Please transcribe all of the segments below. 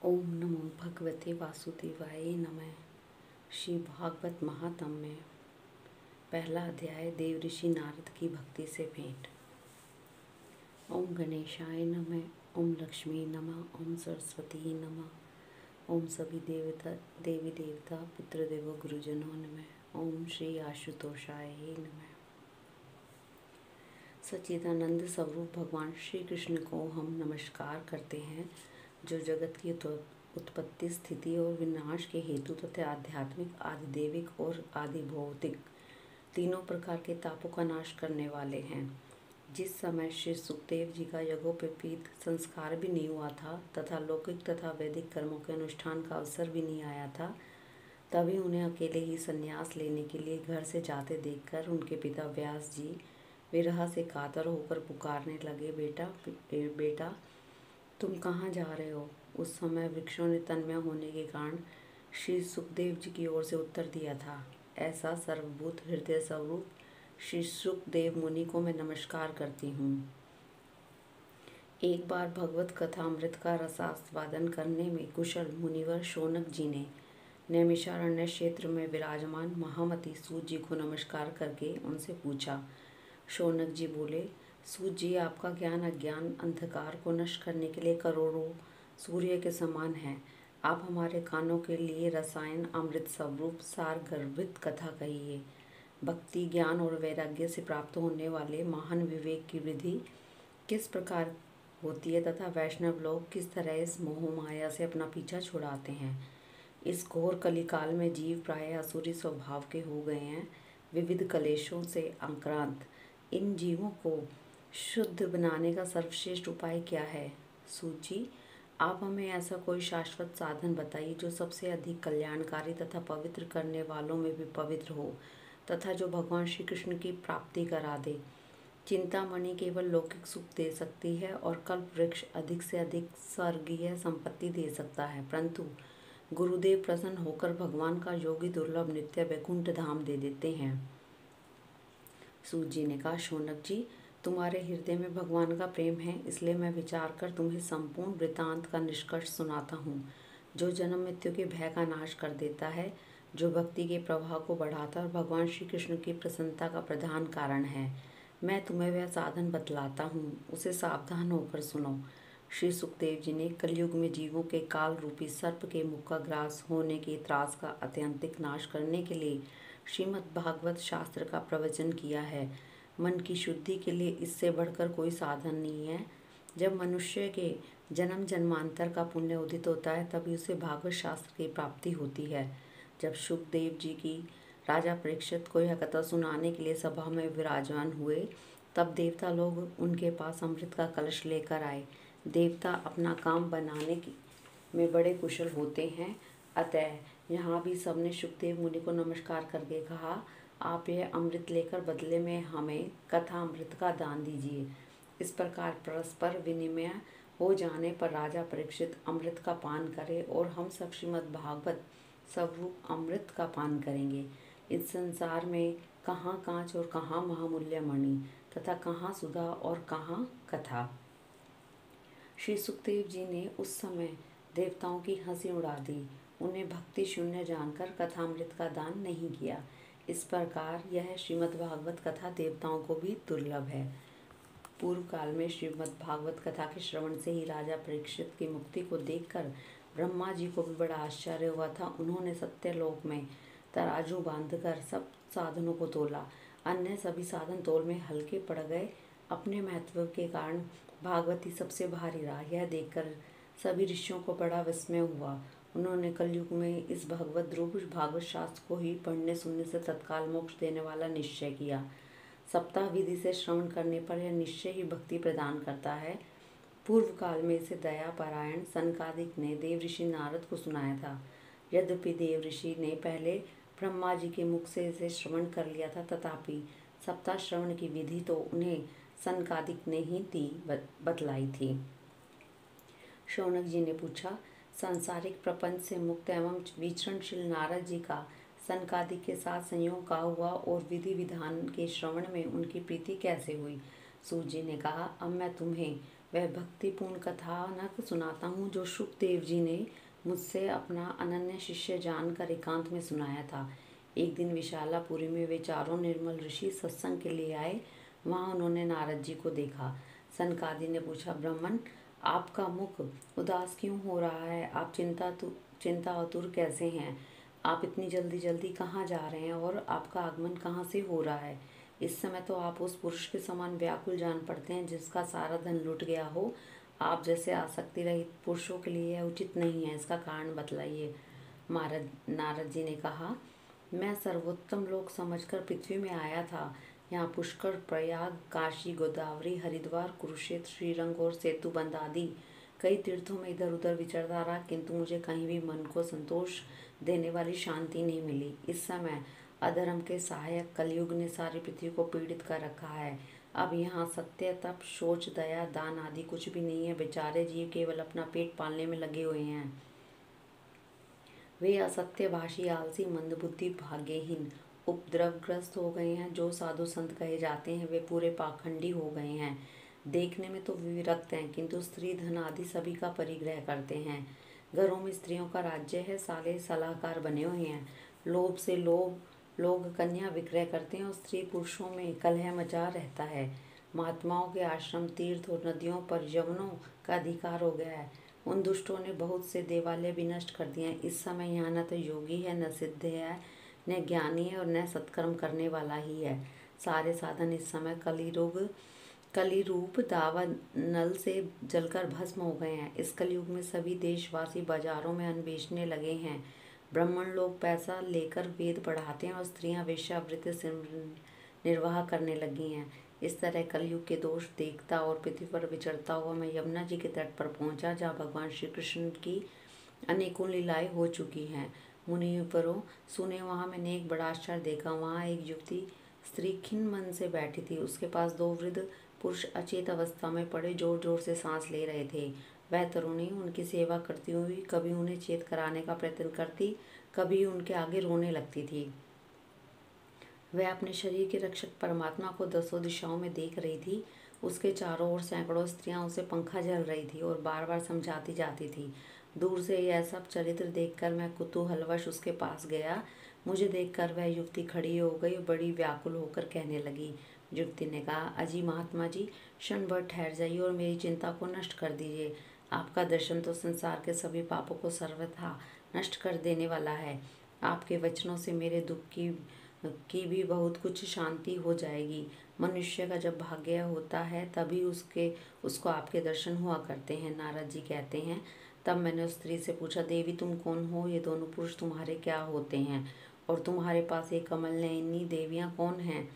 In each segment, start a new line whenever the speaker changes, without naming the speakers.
ओम नमो भगवते वासुदेवाय नमः। श्री भागवत महात्म्य में पहला अध्याय देव ऋषि नारद की भक्ति से भेंट। ओम गणेशाय नमः। ओम लक्ष्मी नमः। ओम सरस्वती नमः। ओम सभी देवी देवता पितृदेव गुरुजनों नमः। ओम श्री आशुतोषाय नमः। सच्चिदानंद स्वरूप भगवान श्री कृष्ण को हम नमस्कार करते हैं, जो जगत की उत्पत्ति, स्थिति और विनाश के हेतु तथा आध्यात्मिक, आदिदेविक और आदि भौतिक तीनों प्रकार के तापों का नाश करने वाले हैं। जिस समय श्री सुखदेव जी का यज्ञोपवीत संस्कार भी नहीं हुआ था तथा लौकिक तथा वैदिक कर्मों के अनुष्ठान का अवसर भी नहीं आया था, तभी उन्हें अकेले ही संन्यास लेने के लिए घर से जाते देखकर उनके पिता व्यास जी विरह से कातर होकर पुकारने लगे, बेटा तुम कहाँ जा रहे हो। उस समय वृक्षों ने तन्मय होने के कारण श्री सुखदेव जी की ओर से उत्तर दिया था, ऐसा सर्वभूत हृदय स्वरूप श्री सुखदेव मुनि को मैं नमस्कार करती हूँ। एक बार भगवत कथा अमृत का रसास्वादन करने में कुशल मुनिवर शौनक जी ने नैमिषारण्य क्षेत्र में विराजमान महामती सूत जी को नमस्कार करके उनसे पूछा। शौनक जी बोले, सूत जी, आपका ज्ञान अज्ञान अंधकार को नष्ट करने के लिए करोड़ों सूर्य के समान है। आप हमारे कानों के लिए रसायन अमृत स्वरूप सार गर्भित कथा कहिए। भक्ति, ज्ञान और वैराग्य से प्राप्त होने वाले महान विवेक की वृद्धि किस प्रकार होती है तथा वैष्णव लोग किस तरह इस मोह माया से अपना पीछा छुड़ाते हैं। इस घोर कलिकाल में जीव प्रायः असुरी स्वभाव के हो गए हैं, विविध कलेशों से आक्रांत। इन जीवों को शुद्ध बनाने का सर्वश्रेष्ठ उपाय क्या है। सूत जी, आप हमें ऐसा कोई शाश्वत साधन बताइए जो सबसे अधिक कल्याणकारी तथा पवित्र करने वालों में भी पवित्र हो तथा जो भगवान श्री कृष्ण की प्राप्ति करा दे। चिंतामणि केवल लौकिक सुख दे सकती है और कल्प वृक्ष अधिक से अधिक स्वर्गीय संपत्ति दे सकता है, परंतु गुरुदेव प्रसन्न होकर भगवान का योगी दुर्लभ नित्य वैकुंठ धाम दे देते हैं। सूत जी ने कहा, शौनक जी, तुम्हारे हृदय में भगवान का प्रेम है, इसलिए मैं विचार कर तुम्हें संपूर्ण वृतांत का निष्कर्ष सुनाता हूँ, जो जन्म मृत्यु के भय का नाश कर देता है, जो भक्ति के प्रवाह को बढ़ाता और भगवान श्री कृष्ण की प्रसन्नता का प्रधान कारण है। मैं तुम्हें वह साधन बतलाता हूँ, उसे सावधान होकर सुनो। श्री सुखदेव जी ने कलयुग में जीवों के काल रूपी सर्प के मुख का ग्रास होने के त्रास का अत्यंतिक नाश करने के लिए श्रीमद् भागवत शास्त्र का प्रवचन किया है। मन की शुद्धि के लिए इससे बढ़कर कोई साधन नहीं है। जब मनुष्य के जन्म जन्मांतर का पुण्य उदित होता है, तभी उसे भागवत शास्त्र की प्राप्ति होती है। जब सुखदेव जी की राजा परीक्षित को यह कथा सुनाने के लिए सभा में विराजमान हुए, तब देवता लोग उनके पास अमृत का कलश लेकर आए। देवता अपना काम बनाने में बड़े कुशल होते हैं, अतः यहाँ भी सबने सुखदेव मुनि को नमस्कार करके कहा, आप यह अमृत लेकर बदले में हमें कथा अमृत का दान दीजिए। इस प्रकार परस्पर विनिमय हो जाने पर राजा परीक्षित अमृत का पान करे और हम सब श्रीमद् भागवत स्वरूप अमृत का पान करेंगे। इस संसार में कहाँ कांच और कहाँ महामूल्य मणि तथा कहाँ सुधा और कहाँ कथा। श्री सुखदेव जी ने उस समय देवताओं की हंसी उड़ा दी, उन्हें भक्ति शून्य जानकर कथामृत का दान नहीं किया। इस प्रकार यह श्रीमद् भागवत कथा देवताओं को भी दुर्लभ है। पूर्व काल में श्रीमद् भागवत कथा के श्रवण से ही राजा परीक्षित की मुक्ति को देखकर ब्रह्मा जी को भी बड़ा आश्चर्य हुआ था। उन्होंने सत्यलोक में तराजू बांधकर सब साधनों को तोला, अन्य सभी साधन तोल में हल्के पड़ गए। अपने महत्व के कारण भागवती सबसे भारी रहा। यह देखकर सभी ऋषियों को बड़ा विस्मय हुआ। उन्होंने कलयुग में इस भगवत रूप भागवत शास्त्र को ही पढ़ने सुनने से तत्काल मोक्ष देने वाला निश्चय किया। सप्ताह विधि से श्रवण करने पर यह निश्चय ही भक्ति प्रदान करता है। पूर्व काल में इसे दया पारायण सनकादिक ने देव ऋषि नारद को सुनाया था। यद्यपि देव ऋषि ने पहले ब्रह्मा जी के मुख से इसे श्रवण कर लिया था, तथापि सप्ताह श्रवण की विधि तो उन्हें सनकादिक ने ही बतलाई थी। शौनक जी ने पूछा, सांसारिक प्रपंच से मुक्त एवं विचरणशील नारद जी का सनकादिक के साथ संयोग का हुआ और विधि विधान के श्रवण में उनकी प्रीति कैसे हुई। सूत जी ने कहा, अब मैं तुम्हें वह भक्तिपूर्ण कथानक सुनाता हूँ जो शुकदेव जी ने मुझसे अपना अनन्य शिष्य जानकर एकांत में सुनाया था। एक दिन विशालापुरी में वे चारों निर्मल ऋषि सत्संग के लिए आए। वहाँ उन्होंने नारद जी को देखा। सनकादि ने पूछा, ब्राह्मण, आपका मुख उदास क्यों हो रहा है? आप चिंतातुर कैसे हैं? आप इतनी जल्दी जल्दी कहाँ जा रहे हैं और आपका आगमन कहाँ से हो रहा है? इस समय तो आप उस पुरुष के समान व्याकुल जान पड़ते हैं जिसका सारा धन लुट गया हो। आप जैसे आसक्ति रहित पुरुषों के लिए यह उचित नहीं है। इसका कारण बतलाइए। नारद जी ने कहा, मैं सर्वोत्तम लोक समझकर पृथ्वी में आया था। यहाँ पुष्कर, प्रयाग, काशी, गोदावरी, हरिद्वार, कुरुक्षेत्र, श्रीरंग और सेतुबंध आदि कई तीर्थों में इधर उधर विचरता रहा, किंतु मुझे कहीं भी मन को संतोष देने वाली शांति नहीं मिली। इस समय अधर्म के सहायक कलयुग ने सारी पृथ्वी को पीड़ित कर रखा है। अब यहाँ सत्य, तप, शौच, दया, दान आदि कुछ भी नहीं है। बेचारे जीव केवल अपना पेट पालने में लगे हुए हैं। वे असत्यभाषी, आलसी, मंदबुद्धि, भाग्यहीन, उपद्रवग्रस्त हो गए हैं। जो साधु संत कहे जाते हैं वे पूरे पाखंडी हो गए हैं। देखने में तो विरक्त हैं, किंतु स्त्री धन आदि सभी का परिग्रह करते हैं। घरों में स्त्रियों का राज्य है। साले सलाहकार बने हुए हैं। लोभ से लोग कन्या विक्रय करते हैं और स्त्री पुरुषों में कलह मचा रहता है। महात्माओं के आश्रम, तीर्थ और नदियों पर यवनों का अधिकार हो गया है। उन दुष्टों ने बहुत से देवालय भी नष्ट कर दिए हैं। इस समय यहाँ न तो योगी है, न सिद्ध है, न ज्ञानी है और न सत्कर्म करने वाला ही है। सारे साधन इस समय कलिरूप दावानल से जलकर भस्म हो गए हैं। इस कलयुग में सभी देशवासी बाजारों में अन्न बेचने लगे हैं। ब्राह्मण लोग पैसा लेकर वेद पढ़ाते हैं और स्त्रियां वेश्यावृत्ति से निर्वाह करने लगी हैं। इस तरह कलयुग के दोष देखता और पृथ्वी पर विचरता हुआ मैं यमुना जी के तट पर पहुंचा, जहाँ भगवान श्री कृष्ण की अनेकों लीलाएं हो चुकी हैं। मुनिवरों, सुने, वहाँ मैंने एक बड़ा आश्चर्य देखा। वहाँ एक युवती स्त्री खिन्न मन से बैठी थी। उसके पास दो वृद्ध पुरुष अचेत अवस्था में पड़े जोर जोर से सांस ले रहे थे। वह तरुणी उनकी सेवा करती हुई कभी उन्हें चेत कराने का प्रयत्न करती, कभी उनके आगे रोने लगती थी। वह अपने शरीर के रक्षक परमात्मा को दसों दिशाओं में देख रही थी। उसके चारों ओर सैकड़ों स्त्रियां उसे पंखा झल रही थी और बार बार समझाती जाती थी। दूर से यह सब चरित्र देखकर मैं कुतूहलवश उसके पास गया। मुझे देखकर वह युवती खड़ी हो गई और बड़ी व्याकुल होकर कहने लगी। युवती ने कहा, अजी महात्मा जी, क्षण भर ठहर जाइए और मेरी चिंता को नष्ट कर दीजिए। आपका दर्शन तो संसार के सभी पापों को सर्वथा नष्ट कर देने वाला है। आपके वचनों से मेरे दुख की भी बहुत कुछ शांति हो जाएगी। मनुष्य का जब भाग्य होता है तभी उसको आपके दर्शन हुआ करते हैं। नारद जी कहते हैं, तब मैंने उस स्त्री से पूछा, देवी तुम कौन हो? ये दोनों पुरुष तुम्हारे क्या होते हैं? और तुम्हारे पास ये कमल नयनी देवियाँ कौन हैं?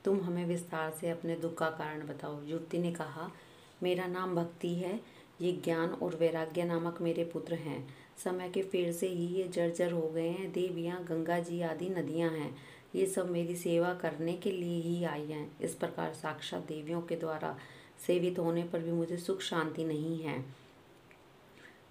तुम हमें विस्तार से अपने दुख का कारण बताओ। युवती ने कहा, मेरा नाम भक्ति है। ये ज्ञान और वैराग्य नामक मेरे पुत्र हैं। समय के फेर से ही ये जर्जर हो गए हैं। देवियाँ, गंगा जी आदि नदियाँ हैं। ये सब मेरी सेवा करने के लिए ही आई हैं। इस प्रकार साक्षात देवियों के द्वारा सेवित होने पर भी मुझे सुख शांति नहीं है।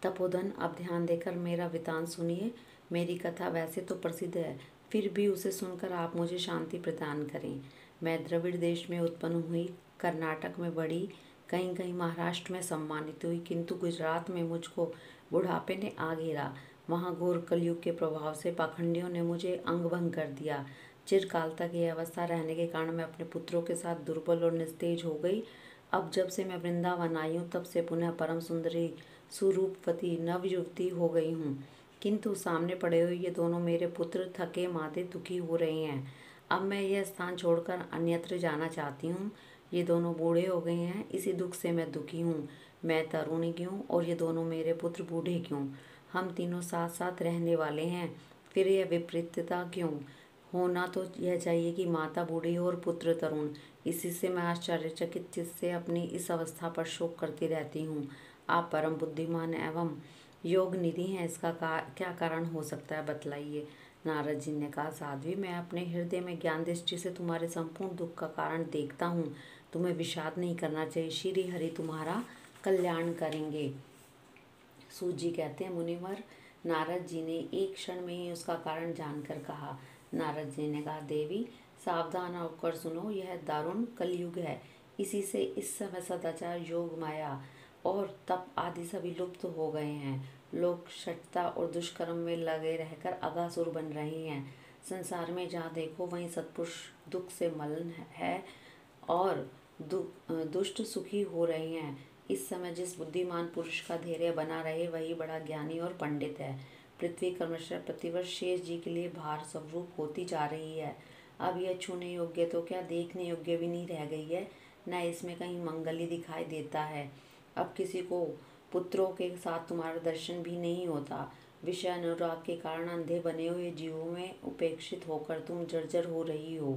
तपोधन, अब ध्यान देकर मेरा वृतांत सुनिए। मेरी कथा वैसे तो प्रसिद्ध है, फिर भी उसे सुनकर आप मुझे शांति प्रदान करें। मैं द्रविड़ देश में उत्पन्न हुई, कर्नाटक में बढ़ी, कहीं कहीं महाराष्ट्र में सम्मानित हुई, किंतु गुजरात में मुझको बुढ़ापे ने आ घेरा। वहाँ घोर कलयुग के प्रभाव से पाखंडियों ने मुझे अंगभंग कर दिया। चिरकाल तक यह अवस्था रहने के कारण मैं अपने पुत्रों के साथ दुर्बल और निस्तेज हो गई। अब जब से मैं वृंदावन आई हूँ तब से पुनः परम सुंदरी सुरूपवती नवयुवती हो गई हूँ, किंतु सामने पड़े हुए ये दोनों मेरे पुत्र थके मादे दुखी हो रहे हैं। अब मैं यह स्थान छोड़कर अन्यत्र जाना चाहती हूँ। ये दोनों बूढ़े हो गए हैं, इसी दुख से मैं दुखी हूँ। मैं तरुणी क्यों और ये दोनों मेरे पुत्र बूढ़े क्यों? हम तीनों साथ साथ रहने वाले हैं, फिर यह विपरीतता क्यों? होना तो यह चाहिए कि माता बूढ़ी हो और पुत्र तरुण। इसी से मैं आश्चर्यचकित चित्त से अपनी इस अवस्था पर शोक करती रहती हूँ। आप परम बुद्धिमान एवं योग निधि हैं, इसका क्या कारण हो सकता है, बतलाइए। नारद जी ने कहा, साध्वी, मैं अपने हृदय में ज्ञान दृष्टि से तुम्हारे संपूर्ण दुख का कारण देखता हूँ। तुम्हें विषाद नहीं करना चाहिए। श्री हरि तुम्हारा कल्याण करेंगे। सूत जी कहते हैं, मुनिवर, नारद जी ने एक क्षण में ही उसका कारण जानकर कहा। नारद जी ने कहा, देवी सावधान होकर सुनो, यह दारुण कलयुग है। इसी से इस समय सदाचार, योग, माया और तप आदि सभी लुप्त हो गए हैं। लोग शठता और दुष्कर्म में लगे रहकर अगासुर बन रहे हैं। संसार में जहाँ देखो वहीं सत्पुरुष दुख से मलन है और दुष्ट सुखी हो रहे हैं। इस समय जिस बुद्धिमान पुरुष का धैर्य बना रहे वही बड़ा ज्ञानी और पंडित है। पृथ्वी क्रमशः प्रतिवर्ष शेष जी के लिए भार स्वरूप होती जा रही है। अब यह छूने योग्य तो क्या देखने योग्य भी नहीं रह गई है, न इसमें कहीं मंगल ही दिखाई देता है। अब किसी को पुत्रों के साथ तुम्हारा दर्शन भी नहीं होता। विषय अनुराग के कारण अंधे बने हुए जीवों में उपेक्षित होकर तुम जर्जर हो रही हो।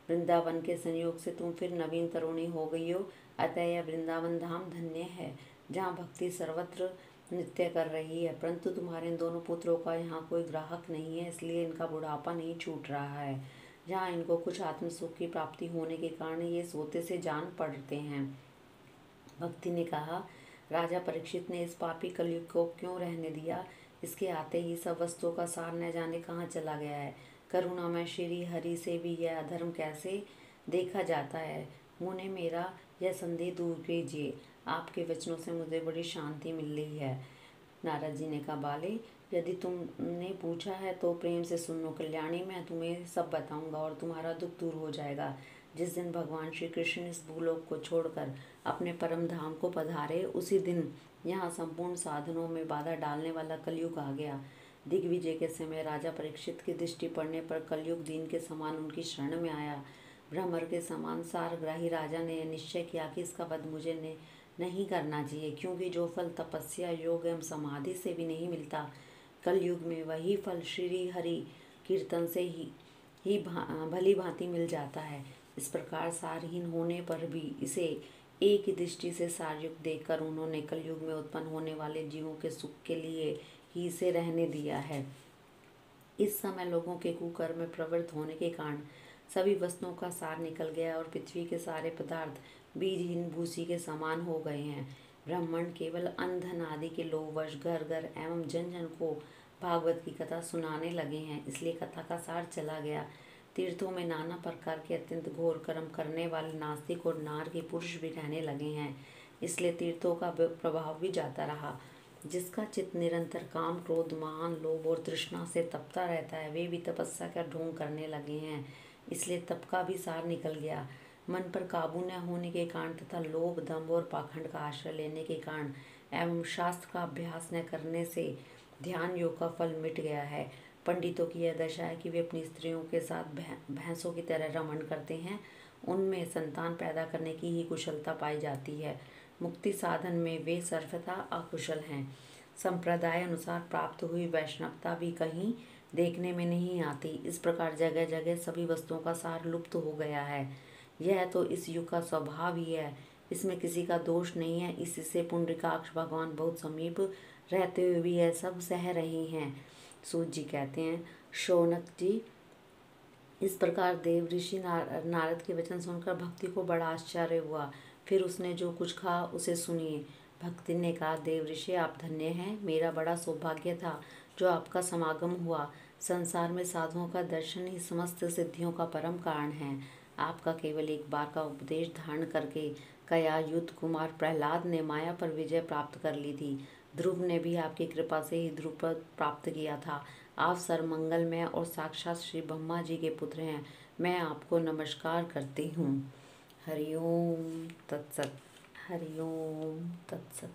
वृंदावन के संयोग से तुम फिर नवीन तरुणी हो गई हो। अतः यह वृंदावन धाम धन्य है, जहाँ भक्ति सर्वत्र नृत्य कर रही है। परंतु तुम्हारे इन दोनों पुत्रों का यहाँ कोई ग्राहक नहीं है, इसलिए इनका बुढ़ापा नहीं छूट रहा है। जहाँ इनको कुछ आत्म सुख की प्राप्ति होने के कारण ये सोते से जान पड़ते हैं। भक्ति ने कहा, राजा परीक्षित ने इस पापी कलयुग को क्यों रहने दिया? इसके आते ही सब वस्तुओं का सार न जाने कहाँ चला गया है। करुणा में श्री हरि से भी यह अधर्म कैसे देखा जाता है? मुने मेरा यह संदेह दूर कीजिए। आपके वचनों से मुझे बड़ी शांति मिल रही है। नारद जी ने कहा, बाले, यदि तुमने पूछा है तो प्रेम से सुनो। कल्याणी, मैं तुम्हें सब बताऊंगा और तुम्हारा दुख दूर हो जाएगा। जिस दिन भगवान श्री कृष्ण इस भूलोक को छोड़कर अपने परम धाम को पधारे, उसी दिन यहाँ संपूर्ण साधनों में बाधा डालने वाला कलयुग आ गया। दिग्विजय के समय राजा परीक्षित की दृष्टि पड़ने पर कलयुग दीन के समान उनकी शरण में आया। भ्रमर के समान सारग्राही राजा ने यह निश्चय किया कि इसका वध मुझे नहीं करना चाहिए, क्योंकि जो फल तपस्या, योग एवं समाधि से भी नहीं मिलता, कलयुग में वही फल श्री हरि कीर्तन से ही भली भांति मिल जाता है। इस प्रकार सारहीन होने पर भी इसे एक ही दृष्टि से सारयुक्त देखकर उन्होंने कलयुग में उत्पन्न होने वाले जीवों के सुख के लिए ही इसे रहने दिया है। इस समय लोगों के कुकर्म में प्रवृत्त होने के कारण सभी वस्तुओं का सार निकल गया और पृथ्वी के सारे पदार्थ बीजहीन भूसी के समान हो गए हैं। ब्राह्मण केवल अन्न धन आदि के लोभवश घर घर एवं जन जन को भागवत की कथा सुनाने लगे हैं, इसलिए कथा का सार चला गया। तीर्थों में नाना प्रकार के अत्यंत घोर कर्म करने वाले नास्तिक और नार के पुरुष भी रहने लगे हैं, इसलिए तीर्थों का प्रभाव भी जाता रहा। जिसका चित्त निरंतर काम, क्रोध, मान, लोभ और तृष्णा से तपता रहता है, वे भी तपस्या का ढोंग करने लगे हैं, इसलिए तप का भी सार निकल गया। मन पर काबू न होने के कारण तथा लोभ, दंभ और पाखंड का आश्रय लेने के कारण एवं शास्त्र का अभ्यास न करने से ध्यान योग का फल मिट गया है। पंडितों की यह दशा है कि वे अपनी स्त्रियों के साथ भैंसों की तरह रमण करते हैं। उनमें संतान पैदा करने की ही कुशलता पाई जाती है। मुक्ति साधन में वे सर्वथा अकुशल हैं। संप्रदाय अनुसार प्राप्त हुई वैष्णवता भी कहीं देखने में नहीं आती। इस प्रकार जगह जगह सभी वस्तुओं का सार लुप्त हो गया है। यह तो इस युग का स्वभाव ही है, इसमें किसी का दोष नहीं है। इससे पुंडरीकाक्ष भगवान बहुत समीप रहते हुए भी यह सब सह रहे हैं। सूत जी कहते हैं, शौनक जी, इस प्रकार देव ऋषि नारद के वचन सुनकर भक्ति को बड़ा आश्चर्य हुआ। फिर उसने जो कुछ कहा उसे सुनिए। भक्ति ने कहा, देव ऋषि, आप धन्य हैं। मेरा बड़ा सौभाग्य था जो आपका समागम हुआ। संसार में साधुओं का दर्शन ही समस्त सिद्धियों का परम कारण है। आपका केवल एक बार का उपदेश धारण करके कयायुध कुमार प्रहलाद ने माया पर विजय प्राप्त कर ली थी। ध्रुव ने भी आपकी कृपा से ही ध्रुपद प्राप्त किया था। आप सर्वमंगलमय और साक्षात श्री ब्रह्मा जी के पुत्र हैं। मैं आपको नमस्कार करती हूँ। हरिओम तत्सत। हरिओम तत्सत।